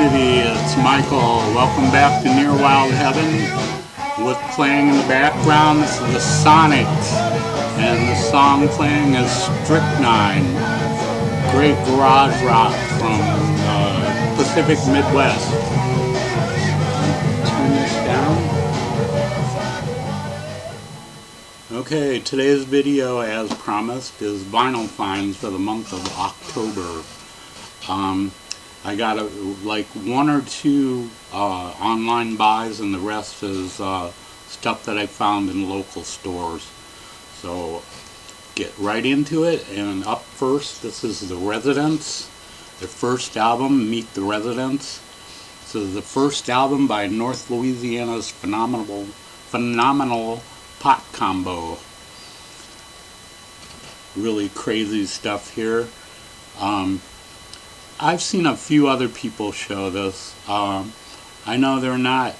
community, it's Michael. Welcome back to Near Wild Heaven. What's playing in the background, this is the Sonics, and the song playing is Strychnine. Great garage rock from Pacific Midwest. Turn this down. Okay, today's video, as promised, is vinyl finds for the month of October. I got like one or two online buys, and the rest is stuff that I found in local stores. So get right into it. And up first, this is The Residents, their first album, Meet the Residents. This is the first album by North Louisiana's phenomenal pot combo. Really crazy stuff here. I've seen a few other people show this. I know they're not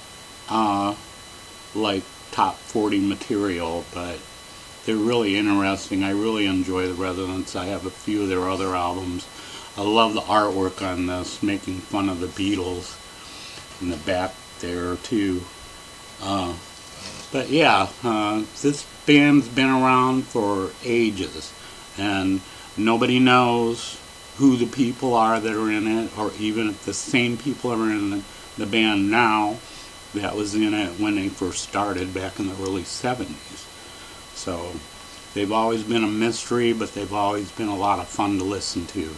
like top 40 material, but they're really interesting. I really enjoy The Residents. I have a few of their other albums. I love the artwork on this, making fun of the Beatles in the back there too. But yeah, this band's been around for ages, and nobody knows who the people are that are in it, or even if the same people are in the band now that was in it when they first started back in the early 70s. So they've always been a mystery, but they've always been a lot of fun to listen to.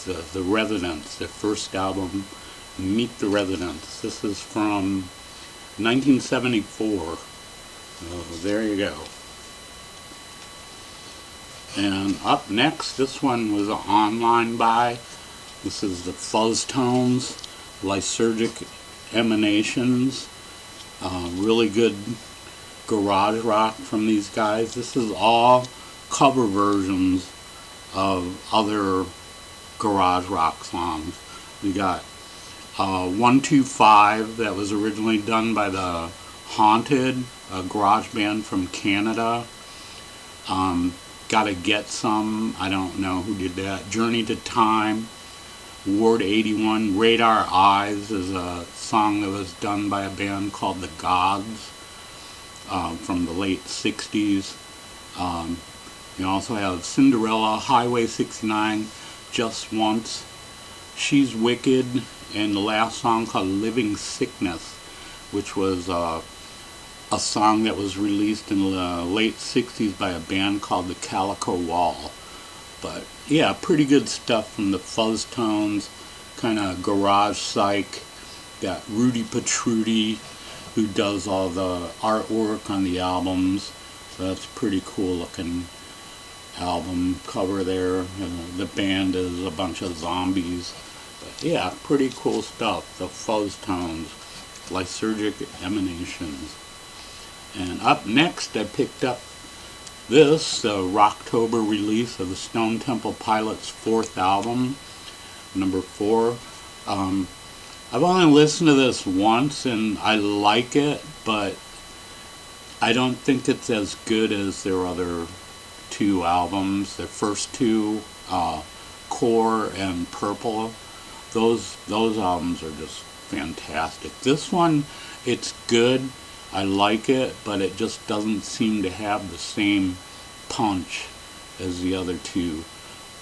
The Residents, their first album, Meet the Residents. This is from 1974. So there you go. And up next, this one was an online buy. This is the Fuzz Tones, Lysergic Emanations. Really good garage rock from these guys. This is all cover versions of other garage rock songs. We got 125 that was originally done by the Haunted, a garage band from Canada. Gotta Get Some, I don't know who did that. Journey to Time, Ward 81. Radar Eyes is a song that was done by a band called The Gods from the late 60s. You also have Cinderella, Highway 69, Just Once, She's Wicked, and the last song called Living Sickness, which was a song that was released in the late 60s by a band called the Calico Wall. But yeah, pretty good stuff from the Fuzz Tones, kind of garage psych. Got Rudy Patrudy, who does all the artwork on the albums. So that's a pretty cool looking album cover there. The band is a bunch of zombies. But yeah, pretty cool stuff. The Fuzz Tones, Lysergic Emanations. And up next, I picked up this, the Rocktober release of the Stone Temple Pilots' fourth album, number 4. I've only listened to this once, and I like it, but I don't think it's as good as their other two albums. Their first two, Core and Purple, those albums are just fantastic. This one, it's good. I like it, but it just doesn't seem to have the same punch as the other two.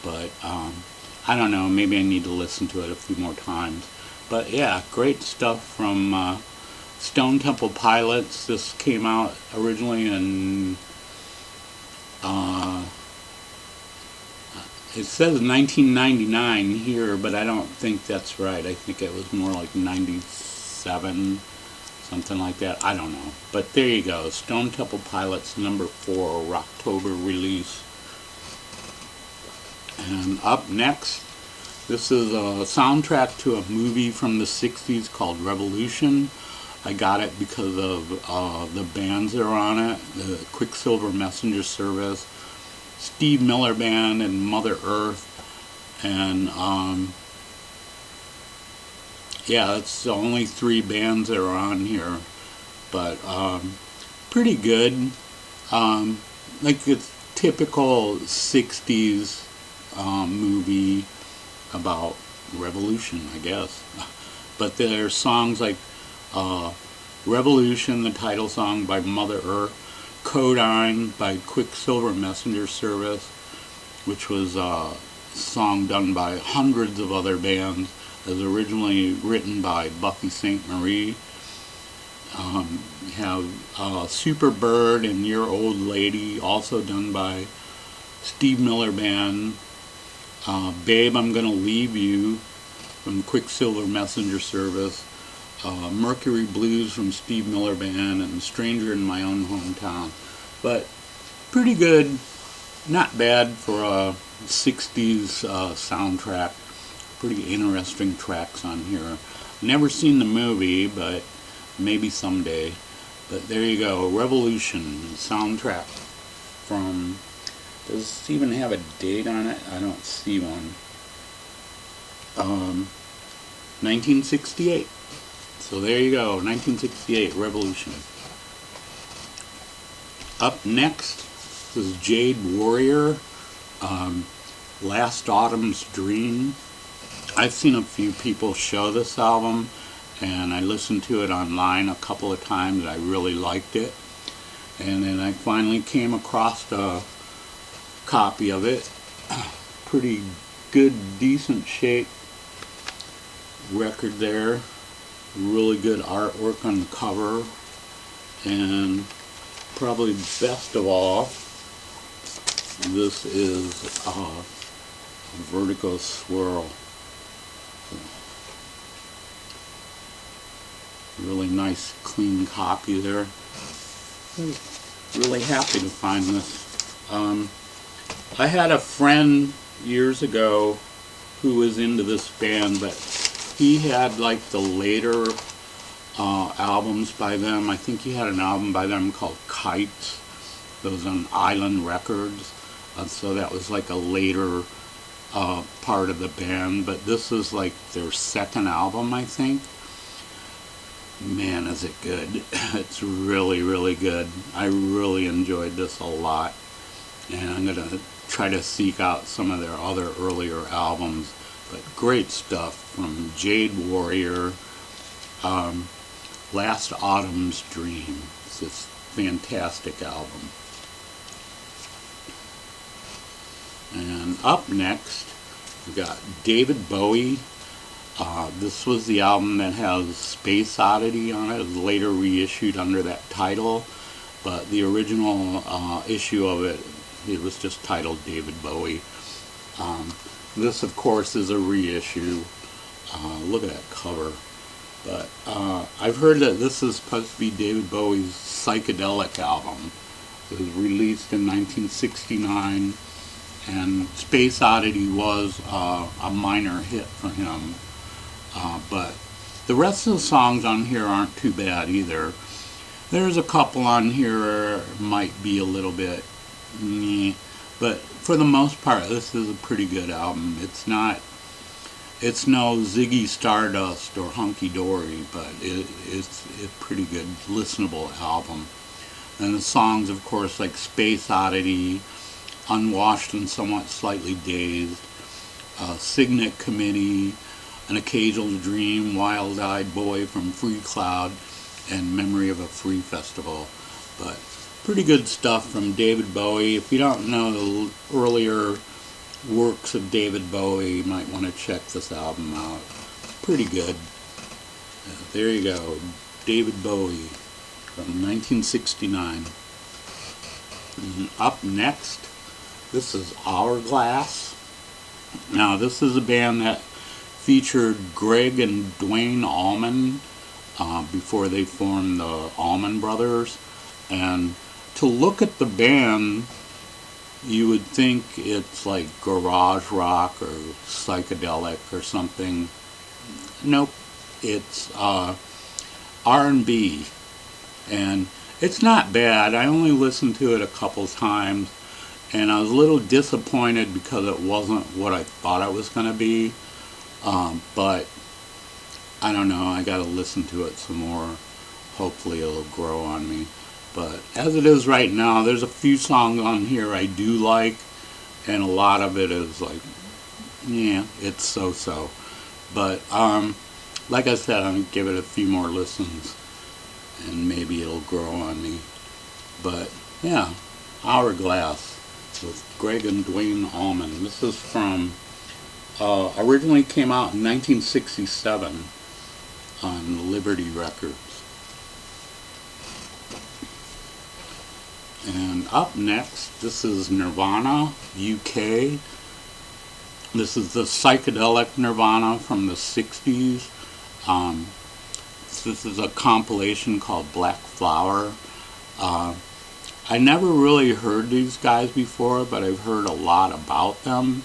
But I don't know, maybe I need to listen to it a few more times. But yeah, great stuff from Stone Temple Pilots. This came out originally in it says 1999 here, but I don't think that's right. I think it was more like 97, something like that. I don't know. But there you go. Stone Temple Pilots number 4, Rocktober release. And up next, this is a soundtrack to a movie from the 60s called Revolution. I got it because of the bands that are on it. The Quicksilver Messenger Service, Steve Miller Band, and Mother Earth. And yeah, it's the only 3 bands that are on here, but pretty good. Like a typical 60s movie about revolution, I guess. But there's songs like Revolution, the title song by Mother Earth, Codeine by Quicksilver Messenger Service, which was a song done by hundreds of other bands, as originally written by Buffy St. Marie. Have Super Bird and Your Old Lady, also done by Steve Miller Band. Babe, I'm Gonna Leave You from Quicksilver Messenger Service. Mercury Blues from Steve Miller Band, and Stranger in My Own Hometown. But pretty good, not bad for a 60s soundtrack. Pretty interesting tracks on here. Never seen the movie, but maybe someday. But there you go, Revolution soundtrack from, does this even have a date on it? I don't see one. 1968. So there you go, 1968, Revolution. Up next is Jade Warrior, Last Autumn's Dream. I've seen a few people show this album, and I listened to it online a couple of times. I really liked it. And then I finally came across a copy of it. Pretty good, decent shape record there. Really good artwork on the cover. And probably best of all, this is a Vertigo Swirl. Really nice, clean copy there. Really happy to find this. I had a friend years ago who was into this band, but he had like the later albums by them. I think he had an album by them called Kites that was on Island Records. So that was like a later part of the band, but this is like their second album, I think. Man, is it good. It's really, really good. I really enjoyed this a lot, and I'm going to try to seek out some of their other earlier albums. But great stuff from Jade Warrior, Last Autumn's Dream. It's this fantastic album. And up next, we got David Bowie. This was the album that has Space Oddity on it. It was later reissued under that title, but the original issue of it, it was just titled David Bowie. This, of course, is a reissue. Look at that cover. But I've heard that this is supposed to be David Bowie's psychedelic album. It was released in 1969, and Space Oddity was a minor hit for him. But the rest of the songs on here aren't too bad either. There's a couple on here might be a little bit meh, but for the most part, this is a pretty good album. It's no Ziggy Stardust or Hunky Dory, but it's a pretty good, listenable album. And the songs, of course, like Space Oddity, Unwashed and Somewhat Slightly Dazed, Signet Committee, An Occasional Dream, Wild-Eyed Boy from Free Cloud, and Memory of a Free Festival. But pretty good stuff from David Bowie. If you don't know the earlier works of David Bowie, you might want to check this album out. Pretty good. There you go, David Bowie from 1969. And up next, this is Hourglass. Now, this is a band that featured Greg and Dwayne Allman before they formed the Allman Brothers. And to look at the band, you would think it's like garage rock or psychedelic or something. Nope, it's R&B, and it's not bad. I only listened to it a couple times, and I was a little disappointed because it wasn't what I thought it was going to be. But I don't know, I got to listen to it some more. Hopefully it'll grow on me. But as it is right now, there's a few songs on here I do like, and a lot of it is like, yeah, it's so-so. But like I said, I'm going to give it a few more listens, and maybe it'll grow on me. But yeah, Hourglass with Greg and Dwayne Allman. This is from, originally came out in 1967 on Liberty Records. And up next, this is Nirvana, UK. This is the psychedelic Nirvana from the 60s. This is a compilation called Black Flower. I never really heard these guys before, but I've heard a lot about them.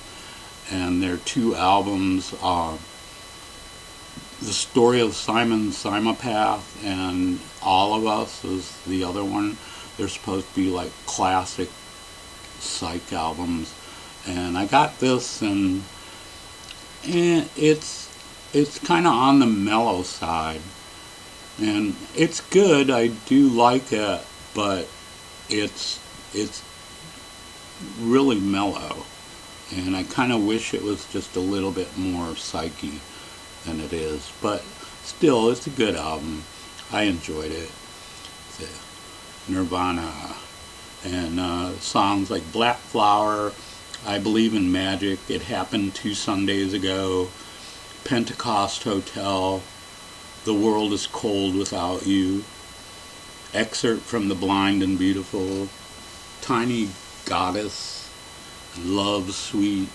And their two albums, The Story of Simon Simopath and All of Us is the other one. They're supposed to be like classic psych albums. And I got this, and it's kind of on the mellow side. And it's good, I do like it, but it's really mellow, and I kind of wish it was just a little bit more psyche than it is, but still, it's a good album. I enjoyed it. Nirvana, and songs like Black Flower, I Believe in Magic, It Happened 2 Sundays Ago, Pentecost Hotel, The World is Cold Without You, excerpt from The Blind and Beautiful, Tiny Goddess, Love Sweet.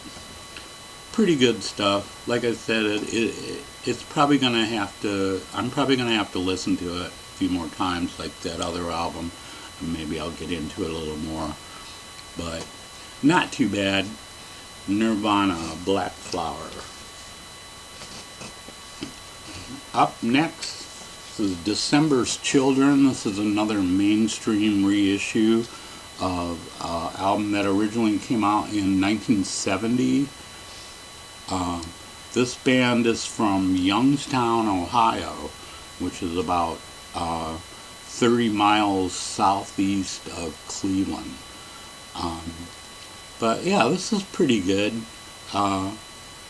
Pretty good stuff. Like I said, it's probably gonna have to. I'm probably gonna have to listen to it a few more times, like that other album, and maybe I'll get into it a little more. But not too bad. Nirvana, Black Flower. Up next, this is December's Children. This is another mainstream reissue of an album that originally came out in 1970. This band is from Youngstown, Ohio, which is about 30 miles southeast of Cleveland. But yeah, this is pretty good.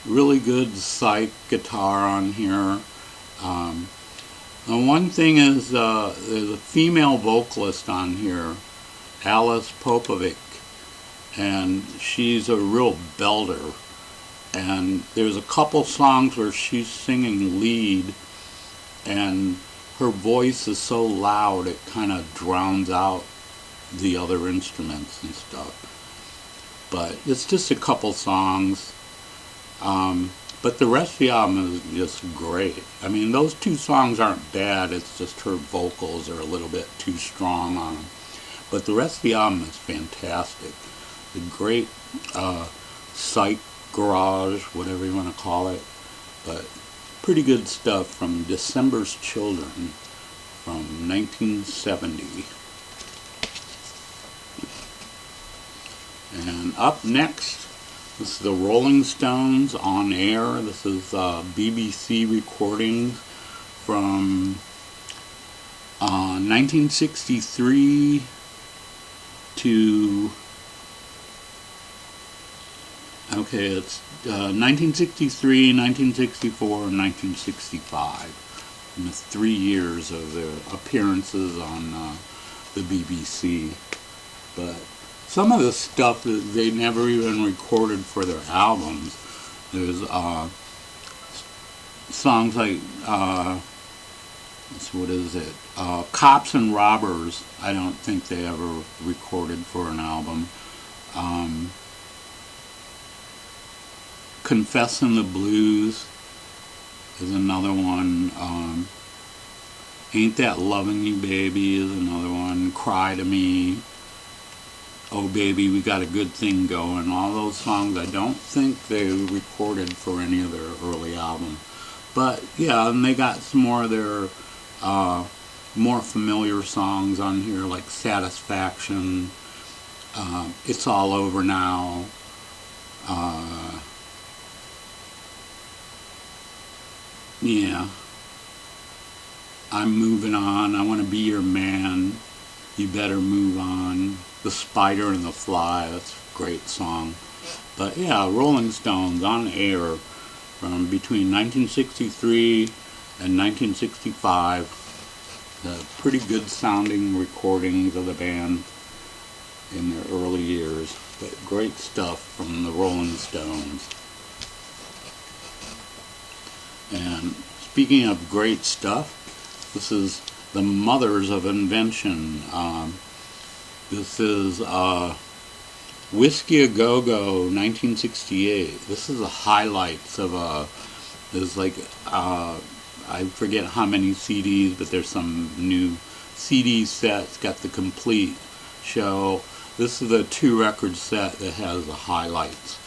Really good psych guitar on here. And one thing is, there's a female vocalist on here, Alice Popovic, and she's a real belter. And there's a couple songs where she's singing lead, and her voice is so loud it kind of drowns out the other instruments and stuff. But it's just a couple songs. But the rest of the album is just great. I mean, those two songs aren't bad, it's just her vocals are a little bit too strong on them. But the rest of the album is fantastic. The great psych garage, whatever you want to call it. But pretty good stuff from December's Children from 1970. And up next, this is the Rolling Stones on Air. This is BBC recordings from 1963 to, okay, it's 1963, 1964, and 1965. And the 3 years of their appearances on the BBC. But some of the stuff that they never even recorded for their albums. There's songs like, what is it? Cops and Robbers, I don't think they ever recorded for an album. Confessin' the Blues is another one. Ain't That Lovin' You Baby is another one. Cry to Me. Oh Baby, We Got a Good Thing Going. All those songs I don't think they recorded for any of their early albums. But yeah, and they got some more of their more familiar songs on here, like Satisfaction, It's All Over Now, yeah, I'm Moving On, I Want to Be Your Man, You Better Move On, The Spider and the Fly, that's a great song. But yeah, Rolling Stones on Air from between 1963 in 1965. Pretty good sounding recordings of the band in their early years, but great stuff from the Rolling Stones. And speaking of great stuff, this is the Mothers of Invention. This is Whiskey A Go Go 1968. This is the highlights of there's like I forget how many CDs, but there's some new CD sets, got the complete show. This is a 2-record set that has the highlights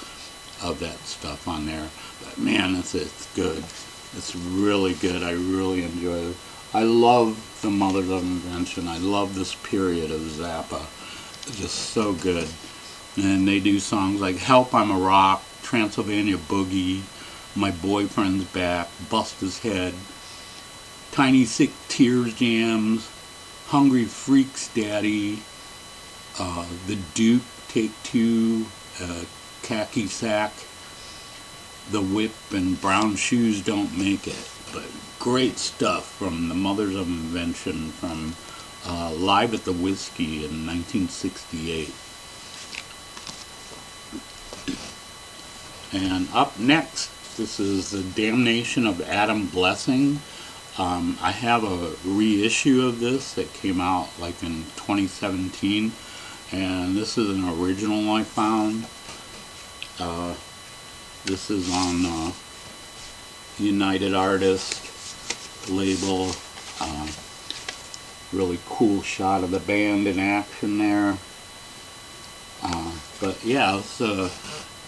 of that stuff on there. But man, it's good. It's really good. I really enjoy it. I love the Mothers of Invention. I love this period of Zappa. It's just so good. And they do songs like Help, I'm a Rock, Transylvania Boogie, My Boyfriend's Back, Bust His Head, Tiny Sick Tears Jams, Hungry Freaks Daddy, The Duke, Take Two, Khaki Sack, The Whip, and Brown Shoes Don't Make It. But great stuff from the Mothers of Invention from Live at the Whiskey in 1968. And up next, this is the Damnation of Adam Blessing. I have a reissue of this that came out like in 2017, and this is an original I found. This is on United Artists label. Really cool shot of the band in action there. But yeah, it's a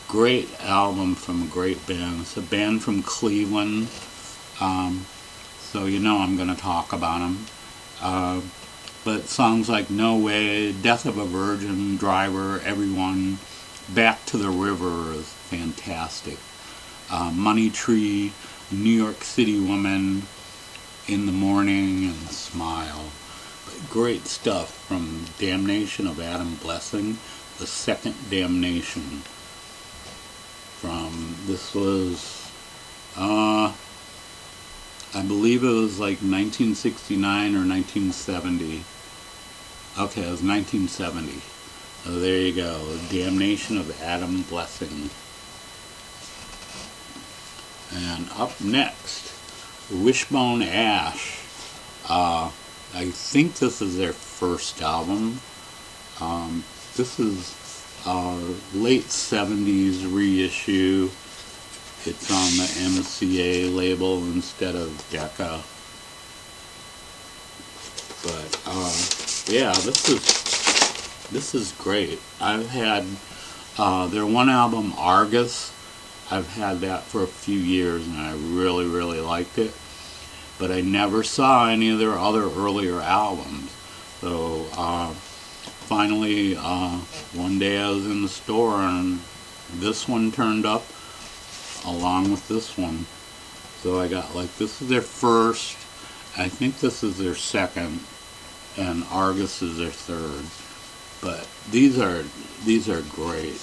great album from a great band. It's a band from Cleveland. So you know I'm going to talk about them. But songs like No Way, Death of a Virgin, Driver, Everyone, Back to the River is fantastic. Money Tree, New York City Woman, In the Morning, and Smile. But great stuff from Damnation of Adam Blessing, the second Damnation. This was, I believe it was like 1969 or 1970. Okay, it was 1970. So there you go, Damnation of Adam Blessing. And up next, Wishbone Ash. I think this is their first album. This is late 70s reissue. It's on the MCA label instead of Decca. But yeah, this is great. I've had their one album, Argus. I've had that for a few years and I really, really liked it. But I never saw any of their other earlier albums. So finally, one day I was in the store and this one turned up along with this one. So I got like, this is their first, I think this is their second, and Argus is their third. But these are great.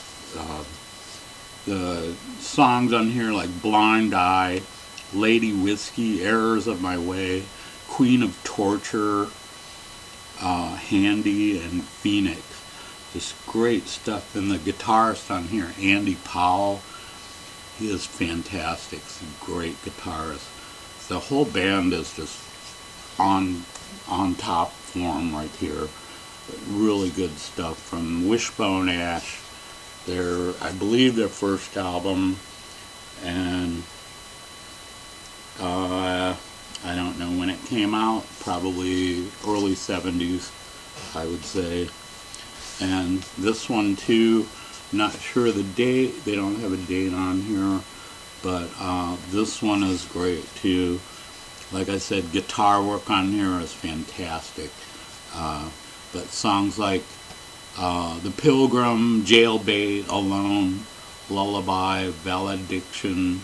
The songs on here like Blind Eye, Lady Whiskey, Errors of My Way, Queen of Torture, Handy, and Phoenix. Just great stuff. And the guitarist on here, Andy Powell, he is fantastic. He's a great guitarist. The whole band is just on top form right here. Really good stuff from Wishbone Ash. I believe their first album, and I don't know when it came out, probably early 70s, I would say. And this one too, not sure the date, they don't have a date on here, but this one is great too. Like I said, guitar work on here is fantastic. But songs like The Pilgrim, Jailbait, Alone, Lullaby, Valediction,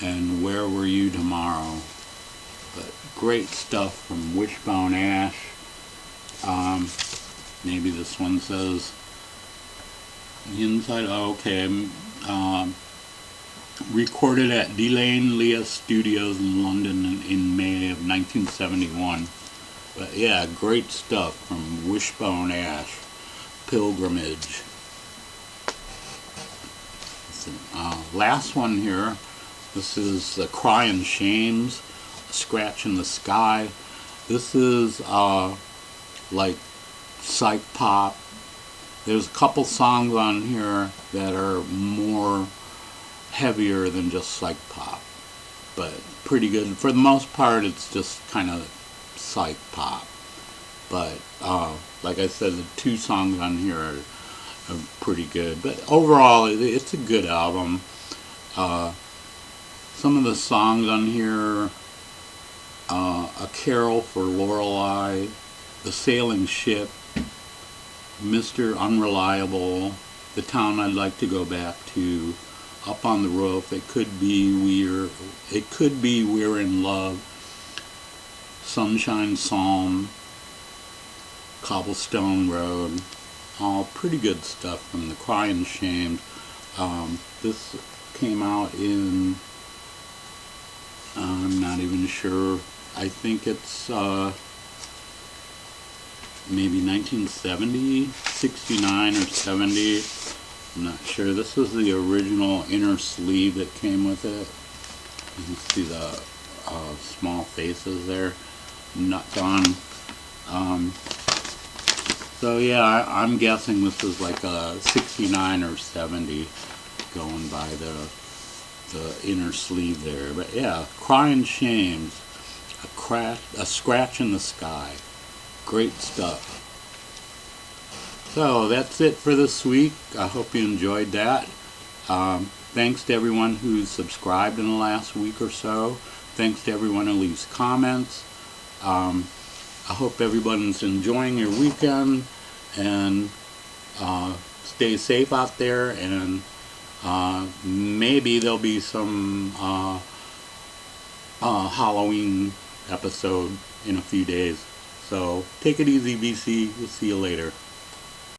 and Where Were You Tomorrow. But great stuff from Wishbone Ash. Maybe this one says inside. Oh, okay. recorded at Delane Leah Studios in London in May of 1971. But yeah, great stuff from Wishbone Ash, Pilgrimage. Last one here, this is the Cryan Shames, Scratch in the Sky. This is like psych pop. There's a couple songs on here that are more heavier than just psych pop, but pretty good. For the most part, it's just kind of psych pop. But like I said, the two songs on here are pretty good. But overall, it's a good album. Some of the songs on here, A Carol for Lorelei, The Sailing Ship, Mr. Unreliable, The Town I'd Like to Go Back to, Up on the Roof, It Could Be We're in Love, Sunshine Psalm, Cobblestone Road, all pretty good stuff from the Cryan Shames. This came out in, I'm not even sure, I think it's maybe 1970, 69 or 70. I'm not sure. This was the original inner sleeve that came with it. You can see the small faces there. Not gone. So yeah, I'm guessing this is like a 69 or 70, going by the inner sleeve there. But yeah, Cryan Shames, a Scratch in the Sky. Great stuff. So that's it for this week. I hope you enjoyed that. Thanks to everyone who's subscribed in the last week or so. Thanks to everyone who leaves comments. I hope everyone's enjoying your weekend, and stay safe out there, and maybe there'll be some Halloween episode in a few days. So take it easy, BC. We'll see you later.